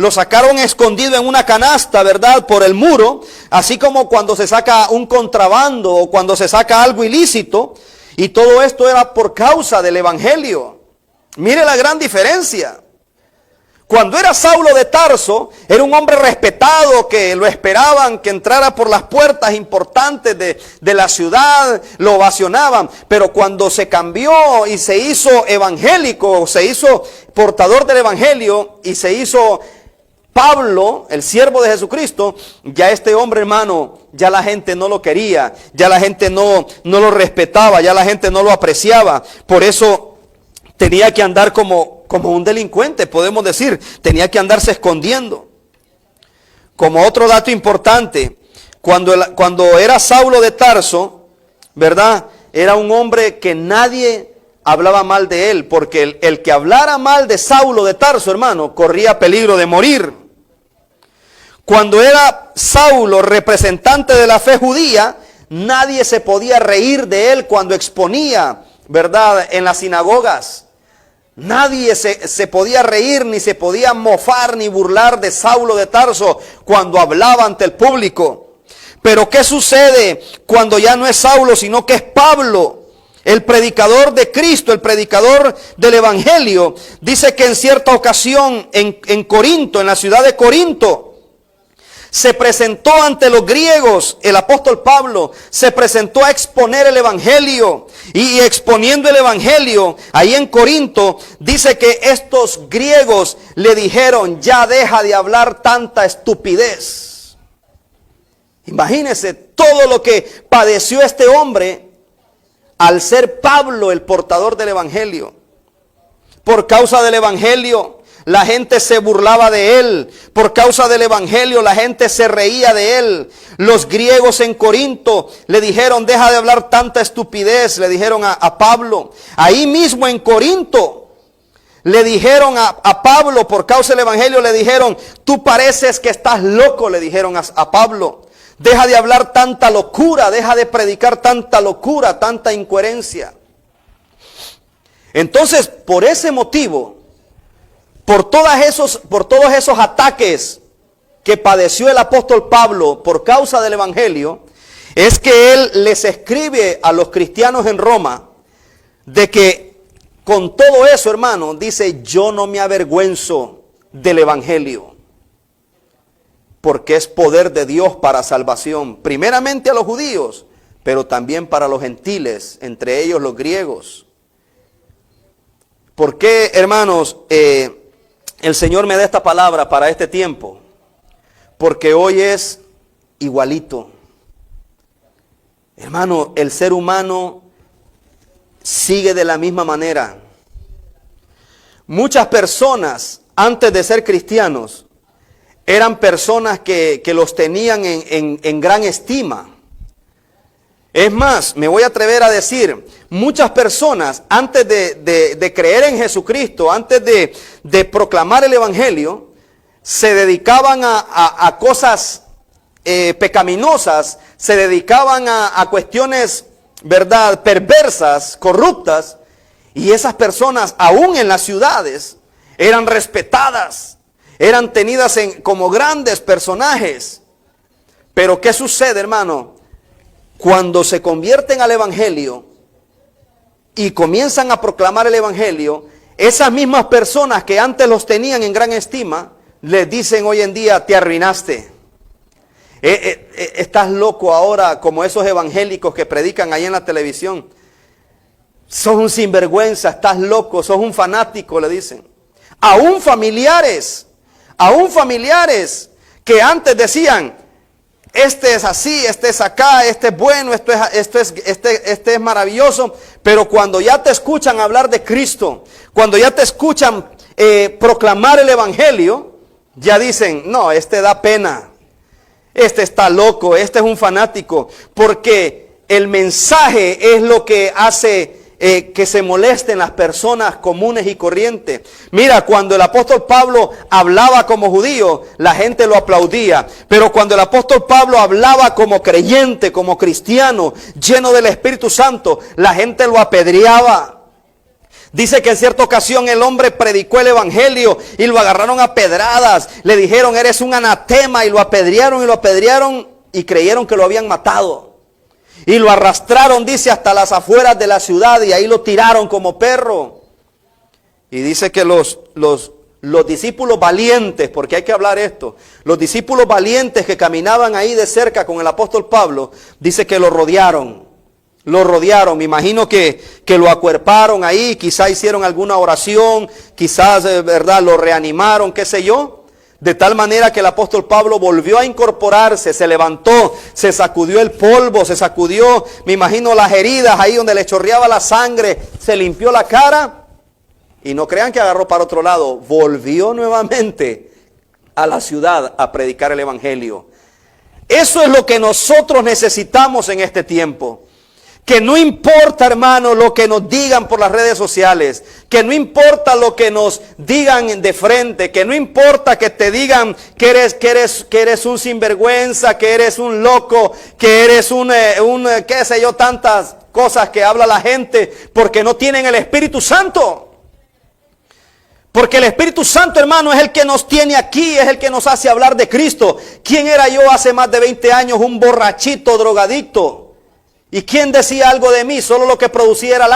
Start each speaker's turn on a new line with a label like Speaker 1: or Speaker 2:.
Speaker 1: lo sacaron escondido en una canasta, ¿verdad? Por el muro, así como cuando se saca un contrabando o cuando se saca algo ilícito. Y todo esto era por causa del evangelio. Mire la gran diferencia. Cuando era Saulo de Tarso, era un hombre respetado que lo esperaban que entrara por las puertas importantes de la ciudad, lo ovacionaban. Pero cuando se cambió y se hizo evangélico, se hizo portador del evangelio y se hizo Pablo, el siervo de Jesucristo, ya este hombre, hermano, ya la gente no lo quería, ya la gente no lo respetaba, ya la gente no lo apreciaba. Por eso tenía que andar como un delincuente, podemos decir, tenía que andarse escondiendo. Como otro dato importante, cuando era Saulo de Tarso, ¿verdad? Era un hombre que nadie hablaba mal de él, porque el que hablara mal de Saulo de Tarso, hermano, corría peligro de morir. Cuando era Saulo representante de la fe judía, nadie se podía reír de él cuando exponía, ¿verdad?, en las sinagogas. Nadie se podía reír, ni se podía mofar, ni burlar de Saulo de Tarso cuando hablaba ante el público. Pero ¿qué sucede cuando ya no es Saulo, sino que es Pablo, el predicador de Cristo, el predicador del evangelio? Dice que en cierta ocasión en Corinto, en la ciudad de Corinto, se presentó ante los griegos. El apóstol Pablo se presentó a exponer el evangelio, y exponiendo el evangelio ahí en Corinto, dice que estos griegos le dijeron: ya deja de hablar tanta estupidez. Imagínense todo lo que padeció este hombre al ser Pablo el portador del evangelio. Por causa del evangelio, la gente se burlaba de él. Por causa del evangelio, la gente se reía de él. Los griegos en Corinto le dijeron: deja de hablar tanta estupidez, le dijeron a Pablo. Ahí mismo en Corinto le dijeron a Pablo, por causa del evangelio, le dijeron: tú pareces que estás loco, le dijeron a Pablo. Deja de hablar tanta locura, deja de predicar tanta locura, tanta incoherencia. Entonces, por ese motivo, por todos esos ataques que padeció el apóstol Pablo por causa del evangelio, es que él les escribe a los cristianos en Roma de que con todo eso, hermano, dice: yo no me avergüenzo del evangelio, porque es poder de Dios para salvación, primeramente a los judíos, pero también para los gentiles, entre ellos los griegos. ¿Por qué, hermanos, el Señor me da esta palabra para este tiempo? Porque hoy es igualito. Hermano, el ser humano sigue de la misma manera. Muchas personas, antes de ser cristianos, eran personas que los tenían en gran estima. Es más, me voy a atrever a decir, muchas personas antes de creer en Jesucristo, antes de proclamar el evangelio, se dedicaban a cosas pecaminosas, se dedicaban a cuestiones, ¿verdad?, perversas, corruptas, y esas personas, aún en las ciudades, eran respetadas, eran tenidas como grandes personajes. Pero ¿qué sucede, hermano? Cuando se convierten al evangelio y comienzan a proclamar el evangelio, esas mismas personas que antes los tenían en gran estima, les dicen hoy en día: te arruinaste. Estás loco ahora, como esos evangélicos que predican ahí en la televisión. Sos un sinvergüenza, estás loco, sos un fanático, le dicen. Aún familiares que antes decían: este es así, este es acá, este es bueno, este es maravilloso. Pero cuando ya te escuchan hablar de Cristo, cuando ya te escuchan proclamar el evangelio, ya dicen: no, este da pena, este está loco, este es un fanático. Porque el mensaje es lo que hace que se molesten las personas comunes y corrientes. Mira, cuando el apóstol Pablo hablaba como judío, la gente lo aplaudía. Pero cuando el apóstol Pablo hablaba como creyente, como cristiano, lleno del Espíritu Santo, la gente lo apedreaba. Dice que en cierta ocasión el hombre predicó el evangelio y lo agarraron a pedradas. Le dijeron, eres un anatema, y lo apedrearon y creyeron que lo habían matado. Y lo arrastraron, dice, hasta las afueras de la ciudad y ahí lo tiraron como perro. Y dice que los discípulos valientes, porque hay que hablar esto, los discípulos valientes que caminaban ahí de cerca con el apóstol Pablo, dice que lo rodearon. Lo rodearon, me imagino que lo acuerparon ahí, quizás hicieron alguna oración, quizás, verdad, lo reanimaron, qué sé yo. De tal manera que el apóstol Pablo volvió a incorporarse, se levantó, se sacudió el polvo, se sacudió, me imagino, las heridas ahí donde le chorreaba la sangre, se limpió la cara. Y no crean que agarró para otro lado, volvió nuevamente a la ciudad a predicar el evangelio. Eso es lo que nosotros necesitamos en este tiempo. Que no importa, hermano, lo que nos digan por las redes sociales, que no importa lo que nos digan de frente, que no importa que te digan que eres un sinvergüenza, que eres un loco, que eres qué sé yo, tantas cosas que habla la gente, porque no tienen el Espíritu Santo. Porque el Espíritu Santo, hermano, es el que nos tiene aquí, es el que nos hace hablar de Cristo. ¿Quién era yo hace más de 20 años? Un borrachito, drogadicto. ¿Y quién decía algo de mí? Solo lo que producía era